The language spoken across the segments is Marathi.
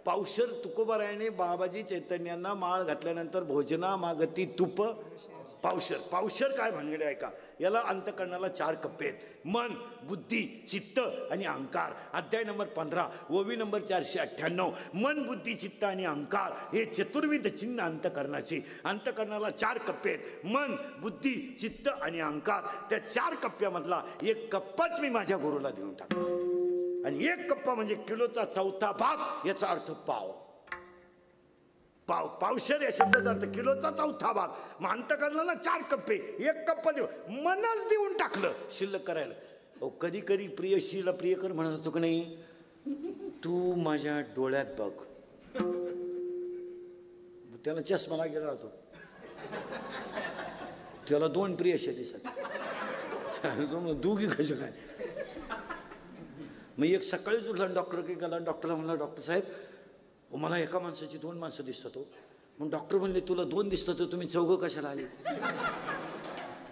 पावशर तुकोबारायाने बाबाजी चैतन्यांना माळ घातल्यानंतर भोजना मागती तुप पावशर. पावशर काय भानगडे आहे का? याला अंतकरणाला 4 कप्पे आहेत: मन, बुद्धी, चित्त आणि अहंकार. अध्याय नंबर 15, ओवी नंबर 498. मन, बुद्धी, चित्त आणि अहंकार हे चतुर्विध चिन्ह अंतकरणाचे. अंतकरणाला 4 कप्पे आहेत: मन, बुद्धी, चित्त आणि अहंकार. त्या 4 कप्प्यामधला 1 कप्पाच मी माझ्या गुरुला देऊन टाकला. आणि 1 कप्पा म्हणजे किलोचा 4था भाग. याचा अर्थ पाव. पावशर या शब्दाचा अर्थ किलोचा 4था भाग. मग अंतकरणाला 4 कप्पे, 1 कप्पा देऊ मनच देऊन टाकलं शिल्लक करायला. अहो कधी कधी प्रियशीला प्रियकर म्हणत असतो की नाही, तू माझ्या डोळ्यात बघ. त्याला चष्मा गेला होतो, त्याला 2 प्रियशी दिसत. दोघी कशा काय? मग एक सकाळीच उठला डॉक्टरकडे गेला. डॉक्टरला म्हणला, डॉक्टर साहेब मला एका माणसाची 2 माणसं दिसतात हो. मग डॉक्टर म्हणले, तुला 2 दिसतात तुम्ही 4 कशाला आले?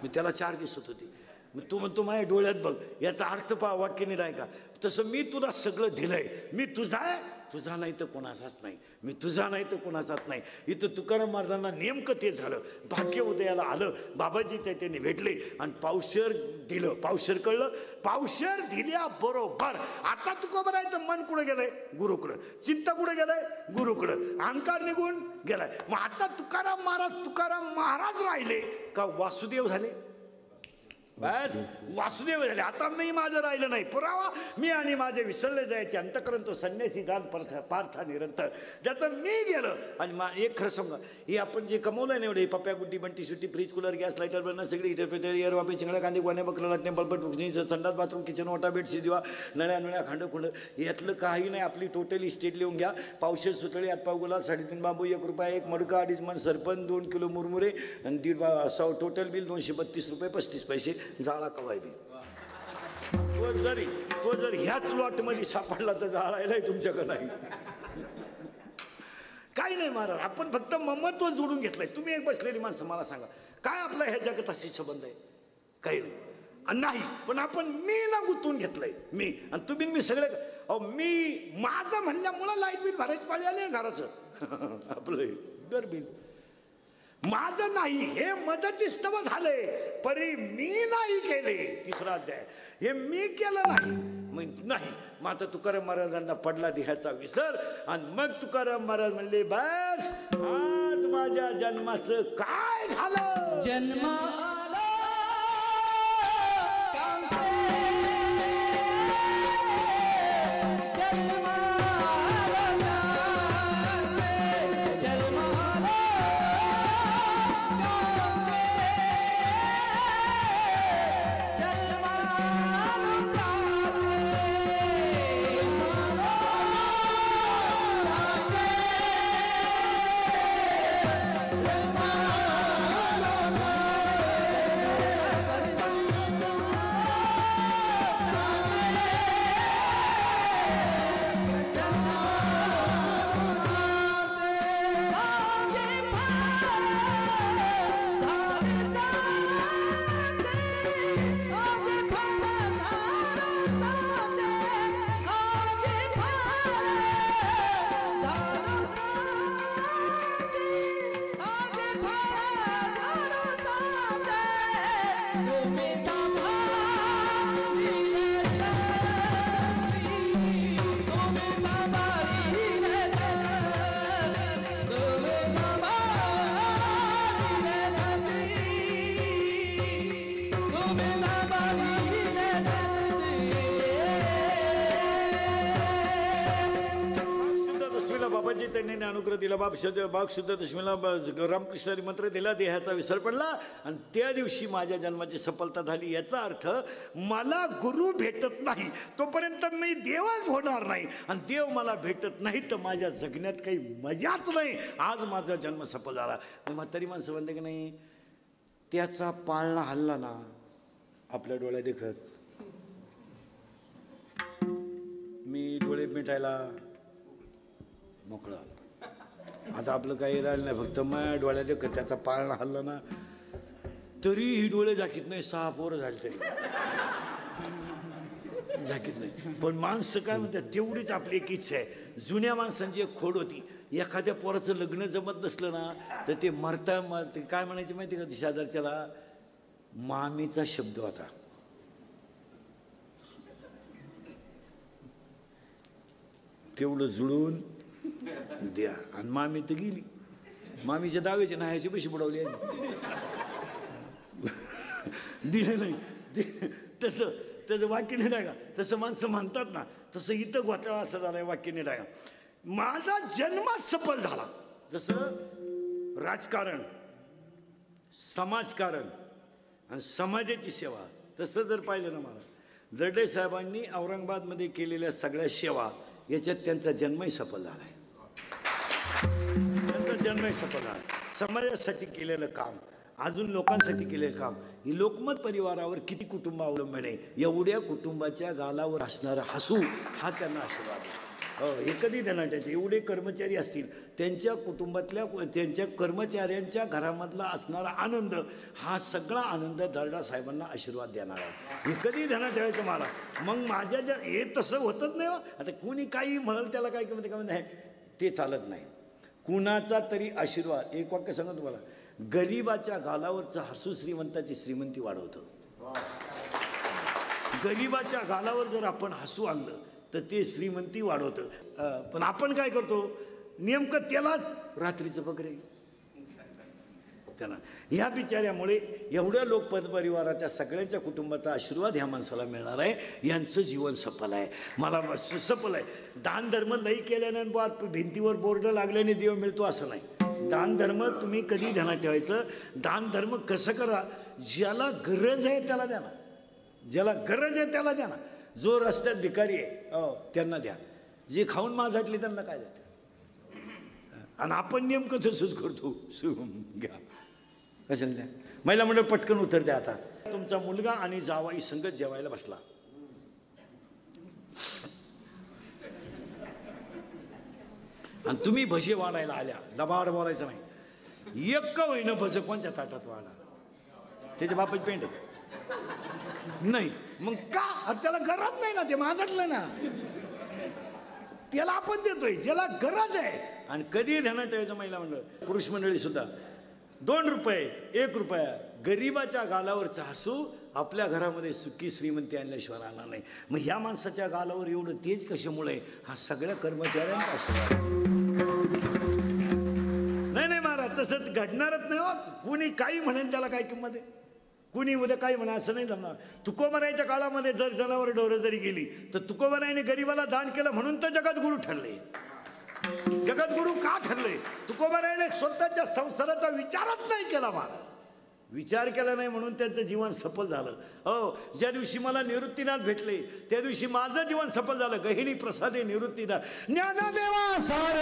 मी त्याला 4 दिसत होती. मग तू म्हणतो माझ्या डोळ्यात बघ. याचा अर्थ वाक्य नीट आहे का? तसं मी तुला सगळं दिलंय. मी तुझा आहे, तुझा नाही तर कोणाचाच नाही. मी तुझा नाही तर कोणाचाच नाही. इथं तुकाराम महाराजांना नेमकं ते झालं. भाग्य उदयाला आलं. बाबाजी त्यांनी भेटले आणि पावशर दिलं. पावशर कळलं. पावशर दिल्याबरोबर आता तुकोबारायचं मन कुठं गेलंय? गुरुकडं. चित्त कुठं गेलंय? गुरुकडं. अहंकार निघून गेलाय. मग आता तुकाराम महाराज राहिले का वासुदेव झाले? बस वासुदेव झाले. आता मी माझं राहिलं नाही. पुरावा मी आणि माझे विसरले जायचे अंतकरण तो संन्यासी दान पार्था निरंतर. ज्याचं मी गेलं. आणि एक खरं सांगा, हे आपण जे कमवलं नाही एवढे पप्प्या गुड्डी बंटी सुट्टी फ्रीज कूलर गॅस लाईटर बनणं सगळी इटरप्रेटर एअर वापे चिंगड्या कांदे गोण्या बकरा लाटणे बल्बट संडास बाथरूम किचन ओटा बेड शिदिवा नळ्या खांड यातलं काही नाही. आपली टोटल इस्टेट लिहून घ्या. पावशे सुतळे, हातपाव गुलाब, 3.5 बांबू, 1 रुपया, 1 मडका, 2.5 मन सरपंच, 2 किलो मुरमुरे आणि 1.5 टोटल बिल 232 रुपये 35 पैसे. जाळा कवाय बी. तो जर ह्याच लॉट मध्ये सापडला तर जाळायलाही तुमच्याकडे नाही. काही नाही महाराज, आपण फक्त ममत्व जोडून घेतलंय. तुम्ही एक बसलेली माणसं मला सांगा, काय आपला ह्या जगताशी संबंध आहे? काही नाही. पण आपण मी ना गुंतवून घेतलंय. मी आणि तुम्ही मी सगळे. अहो मी माझं म्हणल्यामुळं लाईट बिल भरायची पाळी आली घराचं. आपलं दर बिल माझं नाही. हे मदतीस्तव झाले परी मी नाही केले. 3रा अध्याय. हे मी केलं नाही नाही. मग आता तुकाराम महाराजांना पडला देहाचा विसर. आणि मग तुकाराम महाराज म्हणले, बस आज माझ्या जन्माचं काय झालं? जन्म अनुग्रह दिला. बाग शुद्ध दशमीला रामकृष्णाने मंत्र दिला. देहाचा विसर पडला आणि त्या दिवशी माझ्या जन्माची सफलता झाली. याचा अर्थ मला गुरु भेटत नाही तोपर्यंत मी देवच होणार नाही. आणि देव मला भेटत नाही तर माझ्या जगण्यात काही मजाच नाही. आज माझा जन्म सफल झाला. म्हातारी माणसं म्हणते की नाही, त्याचा पाळणा हल्ला ना आपल्या डोळ्या देखत. मी डोळे मिटायला मोकळा. आता आपलं काही राहिलं नाही. फक्त माझ्या डोळ्यात देखत त्याचा पाळणा हल्ला ना तरीही डोळे झाकीत नाही. 6 पोरं झाली तरी जागीच नाही. पण माणसं काय म्हणतात, तेवढीच आपली एक इच्छा आहे. जुन्या माणसांची एक खोड होती, एखाद्या पोराचं लग्न जमत नसलं ना तर ते ते काय म्हणायचे माहिती का शेजारच्याला, मामीचा शब्द होता. तेवढं जुळून द्या. आणि मामी तर गेली, मामीच्या दाव्याचे नाह्याचे पैसे बुडवले दिले नाही. तसं त्याचं वाक्य नाही का, तसं माणसं म्हणतात ना, तसं इथं घोटाळा असं झालाय. वाक्य नाही का, माझा जन्म सफल झाला. जसं राजकारण, समाजकारण आणि समाजाची सेवा, तसं जर पाहिलं ना मला, दर्डे साहेबांनी औरंगाबादमध्ये केलेल्या सगळ्या सेवा, याच्यात त्यांचा जन्मही सफल झालाय. त्यांचा जन्मही सफल झाला. समाजासाठी केलेलं काम, अजून लोकांसाठी केलेलं काम. ही लोकमत परिवारावर किती कुटुंब अवलंबून आहे. एवढ्या कुटुंबाच्या गालावर असणारा हसू हा त्यांना आशीर्वाद आहे. हे कधी देणार त्याचे. एवढे कर्मचारी असतील, त्यांच्या कुटुंबातल्या त्यांच्या कर्मचाऱ्यांच्या घरामधला असणारा आनंद, हा सगळा आनंद दर्डा साहेबांना आशीर्वाद देणार आहे. हे कधी देणार ठेवायचं मला. मग माझ्या हे तसं होतच नाही. आता कुणी काही म्हणाल त्याला काय म्हणते काय म्हणते, ते चालत नाही. कुणाचा तरी आशीर्वाद, एक वाक्य सांगा तुम्हाला, गरीबाच्या गालावरचं हसू श्रीमंताची श्रीमंती वाढवतं. गरीबाच्या गालावर जर आपण हसू आणलं तर ते श्रीमंती वाढवतं. पण आपण काय करतो, नेमकं त्यालाच रात्रीचं बगरे त्याला. ह्या बिचाऱ्यामुळे एवढ्या लोकपरिवाराच्या सगळ्यांच्या कुटुंबाचा आशीर्वाद ह्या माणसाला मिळणार आहे. यांचं जीवन सफल आहे. मला सफल आहे. दान धर्म लई केल्यानं भिंतीवर बोर्ड लागल्याने देव मिळतो असं नाही. दान धर्म तुम्ही कधी ध्यानात ठेवायचं. दान धर्म कसं करा, ज्याला गरज आहे त्याला द्या ना. ज्याला गरज आहे त्याला द्या ना. जो रस्त्यात भिकारी आहे त्यांना द्या. जे खाऊन माजाटले त्यांना काय देते. आणि आपण नेमकं तसंच करतो. घ्या कशाला द्या. महिला मंडळ पटकन उत्तर द्या. आता तुमचा मुलगा आणि जावाई संगत जेवायला बसला. आणि तुम्ही भजे वाढायला आल्या. लबाड बोलायचं नाही. एक होईना भजे कोणत्या ताटात वाढा. त्याच्या बापाची पेंट आहे नाही. मग का, त्याला गरज नाही ना, ते माझटलं ना. त्याला आपण देतोय ज्याला गरज आहे. आणि कधी ध्यानात ठेवायचं महिला मंडळ, पुरुष मंडळी सुद्धा, 2 रुपये 1 रुपया गरीबाच्या गालावरचं हसू आपल्या घरामध्ये सुखी श्रीमंती आणल्याशिवाय राहणार नाही. मग ह्या माणसाच्या गालावर एवढं तेज कशामुळे, हा सगळ्या कर्मचाऱ्यांचा आशीर्वाद. नाही महाराज, तसंच घडणारच नाही. कुणी काही म्हणेल त्याला काय किंमत आहे. कुणी उद्या काही म्हणा असं नाही जमणार. तुकोबरायच्या काळामध्ये जर जनावर ढोरं जरी गेली तर तुकोबरायने गरीबाला दान केलं म्हणून तर जगद्गुरू ठरले. जगद्गुरू का ठरले? तुकोबरायने स्वतःच्या संसाराचा विचारच नाही केला. महाराज विचार केला नाही म्हणून त्यांचं जीवन सफल झालं. हो, ज्या दिवशी मला निवृत्तीनाथ भेटले त्या दिवशी माझं जीवन सफल झालं. गहिणी प्रसादे निवृत्तीनाथ ज्ञानदेवा सार.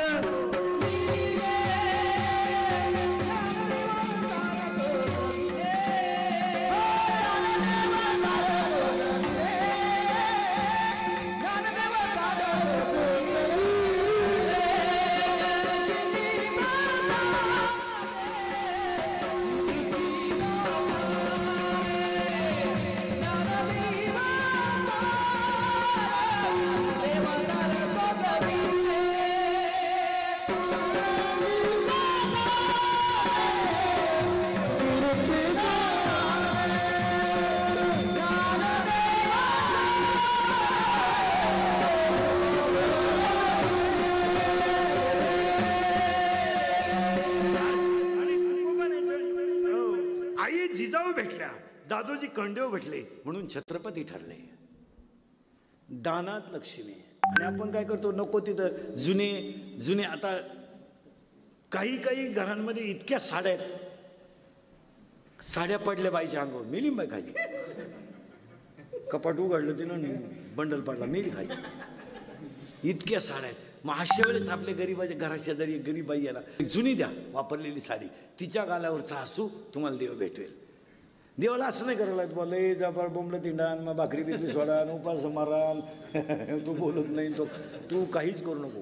दादोजी कंडेव भेटले म्हणून छत्रपती ठरले. दानात लक्ष्मी. आणि आपण काय करतो, नको तिथं जुने आता काही घरांमध्ये इतक्या साड्या आहेत, साड्या पडल्या बाईच्या अंगावर, मेली बाई खाली. कपाट उघडलं तिनं, बंडल पडला, मेली खाली. इतक्या साड्या आहेत. मग अशा वेळेस आपल्या गरीबाच्या घराशेजारी गरीब बाई याला जुनी द्या वापरलेली साडी, तिच्या गालावरचा हसू तुम्हाला देव भेटवेल. देवाला असं नाही करायला लागतं, लय जबर बोंबलं तिंडान, मग भाकरी बिकरी सोडान, उपास मारान, तू बोलत नाही, तो तू काहीच करू नको.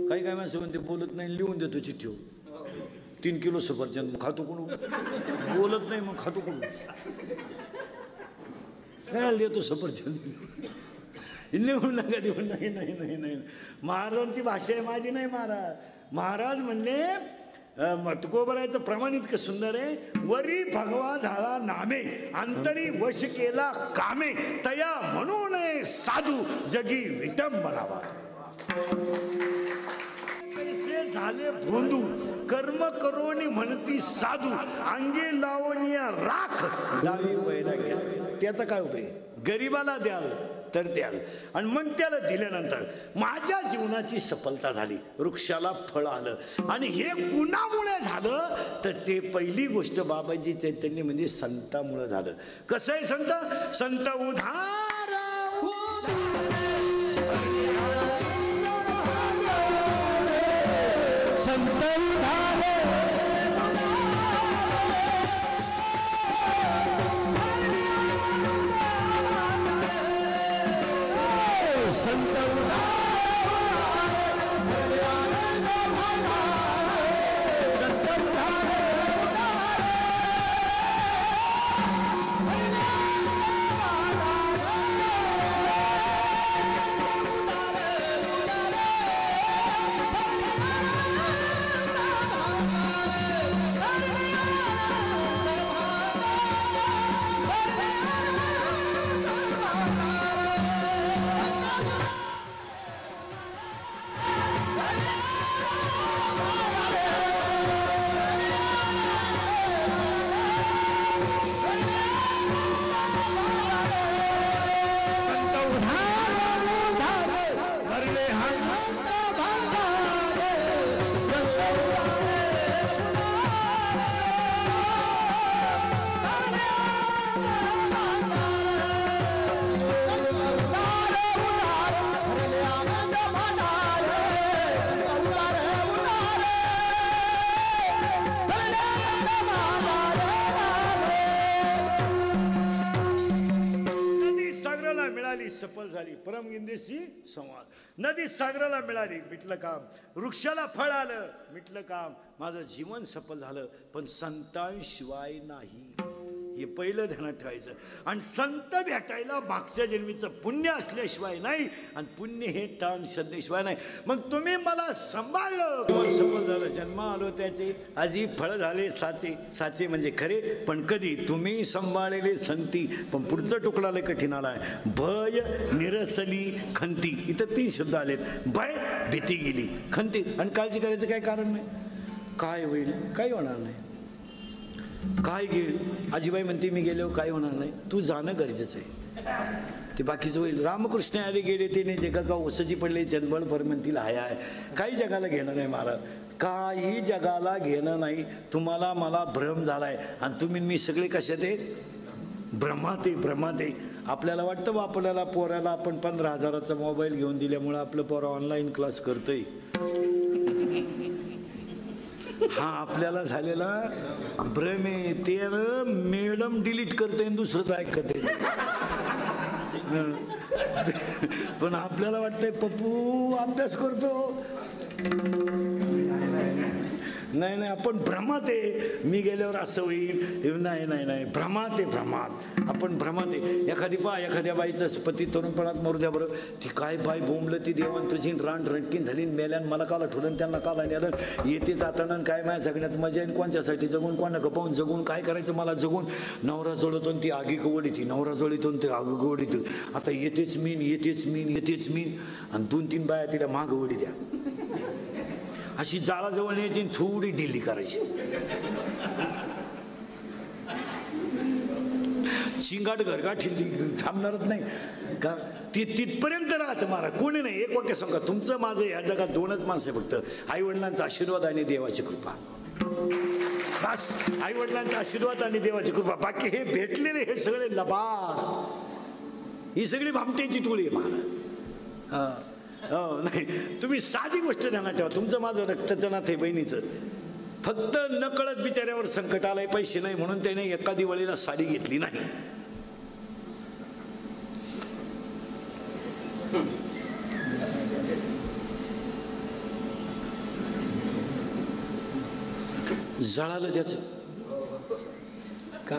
काही माणसं म्हणते बोलत नाही, लिहून देतो चिठ्ठी, 3 किलो सफरचंद खातो कोण, बोलत नाही मग खातो कोण, काय देतो सफरचंद. लिहून नका देऊ. नाही नाही नाही नाही, महाराजांची भाषा आहे, माझी नाही. महाराज म्हणले तुकोबरायचं प्रमाण इतकं सुंदर आहे. वरी भगवा झाला नामे, अंतरी वश केला कामे, तया म्हणू नये साधू जगी विटंबनावा. झाले भोंदू कर्म करोनी म्हणती साधू, अंगी लावणीया राख दावी वैराग्य. त्याचा काय उपयोग? गरीबाला द्याल तर द्याल, आणि मग त्याला दिल्यानंतर माझ्या जीवनाची सफलता झाली, वृक्षाला फळ आलं. आणि हे कुणामुळे झालं तर ते पहिली गोष्ट बाबाजी चैतन्य म्हणजे संतामुळे झालं. कसं आहे संत? संत उधार संत सफल झाली. परमगिंदेशी संवाद. नदी सागराला मिळाली, मिटलं काम. वृक्षाला फळ आलं, मिटलं काम. माझं जीवन सफल झालं. पण संतांशिवाय नाही, हे पहिलं ध्यानात ठेवायचं. आणि संत भेटायला मागच्या जन्मीचं पुण्य असल्याशिवाय नाही, आणि पुण्य हे ताण श्रद्धेशिवाय नाही. मग तुम्ही मला सांभाळलं, सफल झालं. जन्म आलो त्याचे, आजी फळ झाले साचे. साचे म्हणजे खरे, पण कधी तुम्ही सांभाळलेले संती. पण पुढचं टुकडा लय कठीण आलाय. भय निरसली खंती. इथं 3 शब्द आलेत. भय भीती गेली, खंती. आणि काळजी करायचं काय कारण नाही. काय होईल? काही होणार नाही. काय घेईल? आजीबाई म्हणते मी गेलो काय होणार नाही. तू जाणं गरजेचं आहे, ते बाकीचं होईल. रामकृष्ण आले गेले ते नाही, जगा का ओसची पडले जनबळ भर म्हणतील हाय हाय. काही जगाला घेणं नाही महाराज, काही जगाला घेणं नाही. तुम्हाला मला भ्रम झालाय, आणि तुम्ही मी सगळे कशात आहे? भ्रमात आहे. आपल्याला वाटतं बा आपल्याला पोराला आपण 15,000चा मोबाईल घेऊन दिल्यामुळे आपलं पोरा ऑनलाईन क्लास करतोय. हा आपल्याला झालेला भ्रम आहे. ते मॅडम डिलीट करते दुसरंच ऐकते. पण आपल्याला वाटतंय पप्पू अभ्यास करतो. नाही नाही, आपण भ्रमात आहे. मी गेल्यावर असं होईल. नाही, भ्रमात आपण भ्रमात आहे. एखाद्या बाईचं पती तरुणपणात मरू द्या बरं. ती काय बाई बोंबलं, ती देवान तुझी रान रटकीन झाली, मेल्यान मला काला ठेवलं, त्यांना काला नेलं. येते जाताना काय माझ्या सगळ्यात मजा येईल. कोणच्यासाठी जगून, कोणा कपावून जगून, काय करायचं मला जगून. नवरा जळतो ती आगी कवडीती, नवरा जळतो ते आग कवडीत. आता येतेच मीन. आणि 2-3 बाया तिला माग वडी द्या. अशी जाळाजवळ न्यायची, थोडी ढिली करायची. शिंगाट घरगाठी थांबणारच नाही का. ती तिथपर्यंत राहतं महाराज. कोणी नाही. एक वाक्य सांगा, तुमचं माझं या जगात 2च माणसं आहे फक्त. आईवडिलांचा आशीर्वाद आणि देवाची कृपा. बस, आईवडिलांचा आशीर्वाद आणि देवाची कृपा. बाकी हे भेटलेले हे सगळे लबाड, ही सगळी भामट्याची टोळी आहे महाराज. नाही, तुम्ही साधी गोष्ट ध्यानात ठेवा. तुमचं माझं रक्ताचं नातं आहे बहिणीचं. फक्त नकळत बिचाऱ्यावर संकट आलंय, पैसे नाही म्हणून त्याने एका दिवाळीला साडी घेतली नाही. जळालं त्याचं का?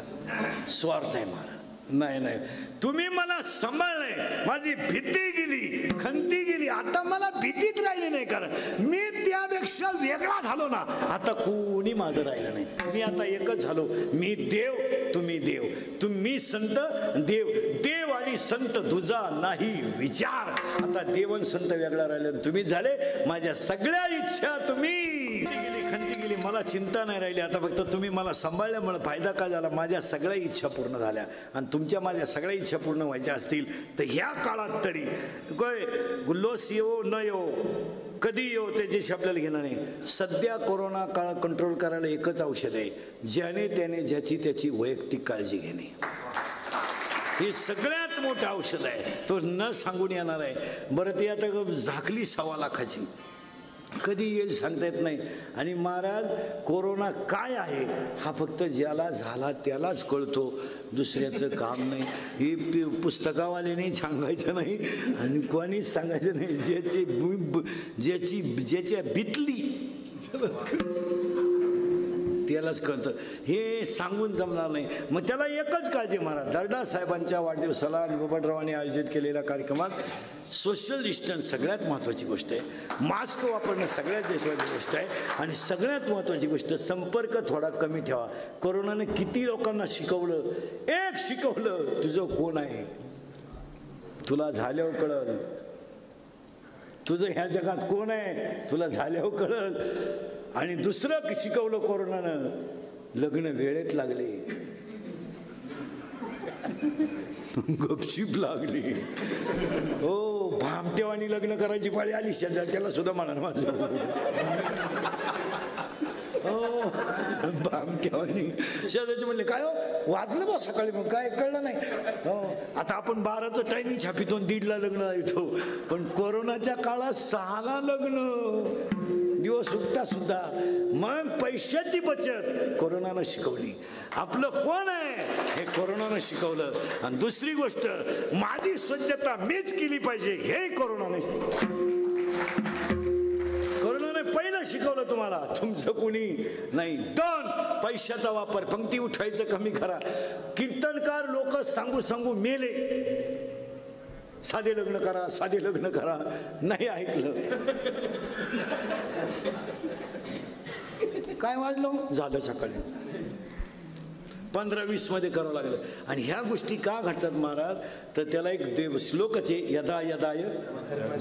स्वार्थ आहे महाराज. नाही नाही, तुम्ही मला सांभाळलंय, माझी भीती गेली, खंती गेली, आता मला भीतीच राहिली नाही. कारण मी त्यापेक्षा वेगळा झालो ना, आता कोणी माझं राहिलं नाही. मी आता एकच झालो. मी देव, तुम्ही देव, तुम्ही संत, देव देव आणि संत तुझा नाही विचार. आता देवन संत वेगळा राहिले, तुम्ही झाले. माझ्या सगळ्या इच्छा तुम्ही गेली, खंती गेली, मला चिंता नाही राहिली. आता फक्त तुम्ही मला सांभाळल्यामुळे फायदा काय झाला, माझ्या सगळ्या इच्छा पूर्ण झाल्या. आणि तुमच्या माझ्या सगळ्या इच्छा पूर्ण व्हायच्या असतील तर ह्या काळात तरी काय गुल्लोस येवो न येवो, कधी येवो त्याच्याशी आपल्याला घेणं नाही. सध्या कोरोना काळ कंट्रोल करायला एकच औषध आहे, ज्याने त्याने ज्याची त्याची वैयक्तिक काळजी घेणे. हे सगळ्यात मोठं औषध आहे, तो न सांगून येणार आहे. बरं ते आता झाकली 1.25 लाखाची, कधी येईल सांगता येत नाही. आणि महाराज कोरोना काय आहे हा फक्त ज्याला झाला त्यालाच कळतो, दुसऱ्याचं काम नाही. हे पुस्तकावाल्याने सांगायचं नाही आणि कोणीच सांगायचं नाही. ज्याच्या बितली त्यालाच कळतं, हे सांगून जमणार नाही. मग त्याला एकच काळजी महाराज. दर्डा साहेबांच्या वाढदिवसाला निवडरावांनी आयोजित केलेल्या कार्यक्रमात सोशल डिस्टन्स सगळ्यात महत्त्वाची गोष्ट आहे, मास्क वापरणं सगळ्यात महत्त्वाची गोष्ट आहे, आणि सगळ्यात महत्त्वाची गोष्ट संपर्क थोडा कमी ठेवा. कोरोनाने किती लोकांना शिकवलं, एक शिकवलं, तुझं कोण आहे तुला झाल्यावर कळल, तुझं ह्या जगात कोण आहे तुला झाल्यावर कळल. आणि दुसरं शिकवलं कोरोनानं, लग्न वेळेत लागले, गपशीप लागली. हो, भामटेवानी लग्न करायची पाळी आली, शेजारच्याला सुद्धा म्हणा माझं. हो, भामटेवानी शेजारचे म्हणले काय हो वाजलं बा सकाळी, मग काय कळलं नाही. हो, आता आपण 12चं टायमिंग छापितो, 1:30ला लग्न येतो, पण कोरोनाच्या काळात 6ला लग्न, दिवस उगता सुद्धा. मग पैशाची बचत कोरोनानं शिकवली, आपलं कोण आहे हे कोरोनानं शिकवलं. आणि दुसरी गोष्ट, माझी स्वच्छता मीच केली पाहिजे हे कोरोनाने पहिलं शिकवलं तुम्हाला, तुमचं कोणी नाही. 2, पैशाचा वापर, पंक्ती उठायचं कमी करा. कीर्तनकार लोक सांगू सांगू मेले, साधे लग्न करा, साधे लग्न करा, नाही ऐकलं. काय वाजलं झालं सकाळी 15-20 मध्ये करावं लागलं. आणि ह्या गोष्टी का घडतात महाराज, तर त्याला एक देव श्लोकच आहे, यदा यदाय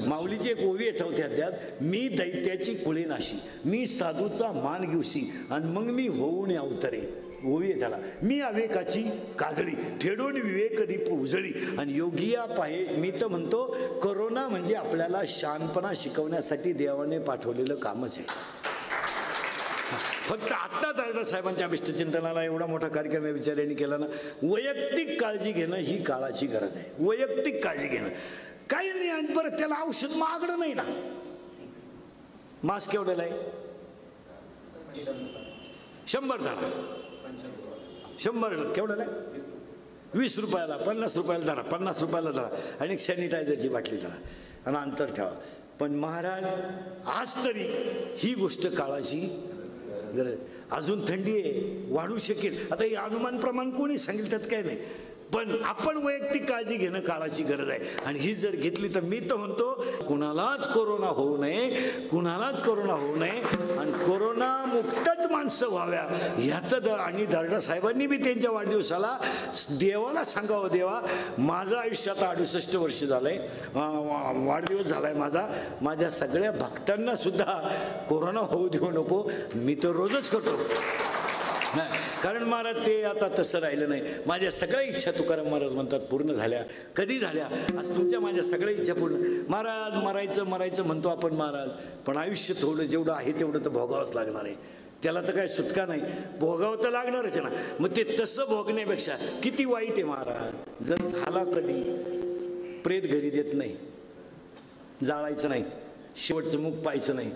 माऊलीची एक ओवी आहे 4थ्या अध्यायात, मी दैत्याची कुळे नाशी, मी साधूचा मान घेऊशी, आणि मग मी होऊन अवतरे. ओवी आहे त्याला, मी अवेकाची काजळी, ठेडून विवेक दीप उजळी. आणि योगिया पाहे, मी तर म्हणतो कोरोना म्हणजे आपल्याला शहाणपणा शिकवण्यासाठी देवाने पाठवलेलं कामच आहे. फक्त आत्ता दर्डा साहेबांच्या अभिष्टचिंतनाला एवढा मोठा कार्यक्रम या विचारांनी केला ना. वैयक्तिक काळजी घेणं ही काळाची गरज आहे. वैयक्तिक काळजी घेणं काही नाही. आणि बरं त्याला औषध महागडं नाही ना. मास्क केवढ्याला आहे? 100 धरा, 100 केवढ्याला आहे? 20 रुपयाला, 50 रुपयाला धरा, 50 रुपयाला धरा, आणि एक सॅनिटायझरची बाटली धरा, आणि अंतर ठेवा. पण महाराज आज तरी ही गोष्ट काळाची गरज. अजून थंडी आहे, वाढू शकेल. आता हे अनुमान प्रमाण कोणी सांगेल त्यात काय नाही, पण आपण वैयक्तिक काळजी घेणं काळाची गरज आहे. आणि ही जर घेतली तर मी तर म्हणतो कुणालाच कोरोना होऊ नये, कुणालाच कोरोना होऊ नये, आणि कोरोना मुक्तच माणसं व्हाव्या ह्याचं दर. आणि दर्डा साहेबांनी बी त्यांच्या वाढदिवसाला देवाला सांगावं, देवा माझं आयुष्य आता 68 वर्ष झालंय, वाढदिवस झालाय माझा, माझ्या सगळ्या भक्तांना सुद्धा कोरोना होऊ देऊ नको. मी तर रोजच करतो, कारण महाराज ते आता तसं राहिलं नाही. माझ्या सगळ्या इच्छा तुकाराम महाराज म्हणतात पूर्ण झाल्या. कधी झाल्या? आज तुमच्या माझ्या सगळ्या इच्छा पूर्ण. महाराज मरायचं म्हणतो आपण महाराज, पण आयुष्य थोडं जेवढं आहे तेवढं तर भोगावंच लागणार आहे. त्याला तर काही सुटका नाही, भोगावं तर लागणारच ना. मग ते तसं भोगण्यापेक्षा किती वाईट आहे महाराज. जर झाला कधी, प्रेत घरी देत नाही, जाळायचं नाही, शेवटचं मुख पाहायचं नाही,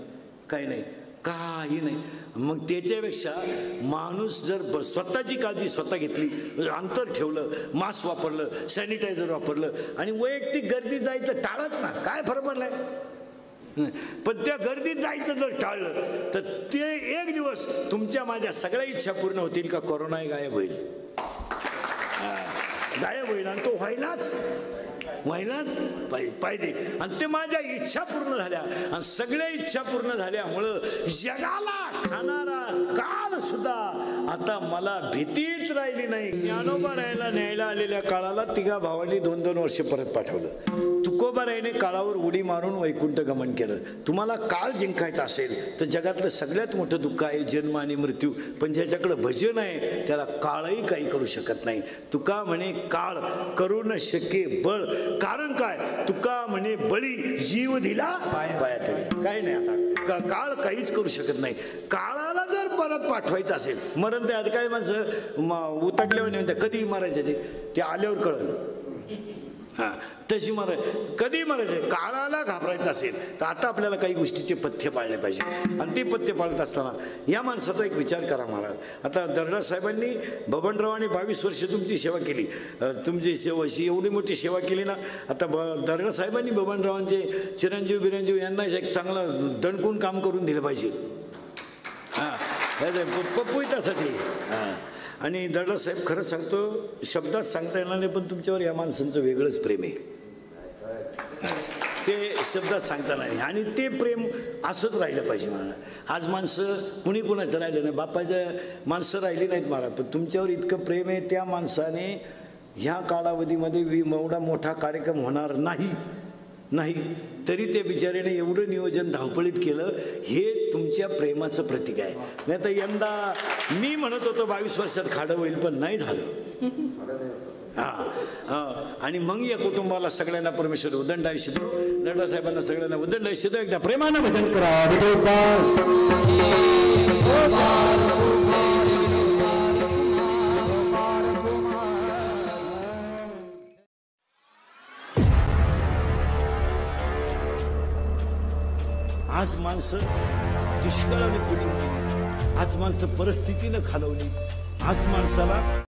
काही नाही, काही नाही. मग त्याच्यापेक्षा माणूस जर स्वतःची काळजी स्वतः घेतली, अंतर ठेवलं, मास्क वापरलं, सॅनिटायझर वापरलं, आणि वैयक्तिक गर्दीत जायचं टाळच ना, काय फरक पडलाय. पण त्या गर्दीत जायचं जर टाळलं तर ते एक दिवस तुमच्या माझ्या सगळ्या इच्छा पूर्ण होतील का कोरोना गायब होईल. गायब होईल आणि तो व्हायलाच पाहिजे. आणि ते माझ्या इच्छा पूर्ण झाल्या आणि सगळ्या इच्छा पूर्ण झाल्यामुळं जगाला खाणारा काळ सुद्धा आता मला भीतीच राहिली नाही. ज्ञानोबा राहायला न्यायला आलेल्या काळाला तिघा भावांनी 2-2 वर्ष परत पाठवलं. तुकोबारायाने काळावर उडी मारून वैकुंठ गमन केलं. तुम्हाला काळ जिंकायचा असेल तर जगातलं सगळ्यात मोठं दुःख आहे जन्म आणि मृत्यू. पण ज्याच्याकडे भजन आहे त्याला काळही काही करू शकत नाही. तुका म्हणे काळ करू न शके बळ. कारण काय? तुका म्हणे बळी जीव दिला पायातळी. काही नाही आता काळ काहीच करू शकत नाही. काळाला जर परत पाठवायचं असेल मरण ते काय माणसं उतरल्यावर म्हणतात कधी मारायचे ते आल्यावर कळलं. हां तशी कधी मारायचे. काळाला घाबरायचं असेल तर आता आपल्याला काही गोष्टीचे पथ्य पाळले पाहिजे. आणि ते पथ्य पाळत असताना या माणसाचा एक विचार करा महाराज. आता दर्डा साहेबांनी बबनरावांनी 22 वर्ष तुमची सेवा केली. तुमची सेवाशी एवढी मोठी सेवा केली ना. आता दर्डा साहेबांनी बबनरावांचे चिरंजीव यांना एक चांगलं दणकून काम करून दिलं पाहिजे. हां पप्पू त्यासाठी. हां आणि दर्डा साहेब खरं सांगतो शब्दात सांगता येणार नाही पण तुमच्यावर या माणसांचं वेगळंच प्रेम आहे. ते शब्दात सांगता नाही आणि ते प्रेम असंच राहिलं पाहिजे मला. आज माणसं कुणी कुणाचं राहिलं नाही. बापाचं माणसं राहिली नाहीत महाराज पण तुमच्यावर इतकं प्रेम आहे. त्या माणसाने ह्या कालावधीमध्ये एवढा मोठा कार्यक्रम होणार नाही तरी त्या बिचाऱ्याने एवढं नियोजन धावपळीत केलं. हे तुमच्या प्रेमाचं प्रतीक आहे. नाही तर यंदा मी म्हणत होतो 22 वर्षात खाडं होईल पण नाही झालं. हां आणि मग या कुटुंबाला सगळ्यांना परमेश्वर उदंड आयुष्य देऊ. दर्डा साहेबांना सगळ्यांना उदंड आयुष्य देऊ. एकदा प्रेमानं भजन करा. आज माणसं दुष्काळाने पिळून गेली. आज माणसं परिस्थितीनं खालवली. आज माणसाला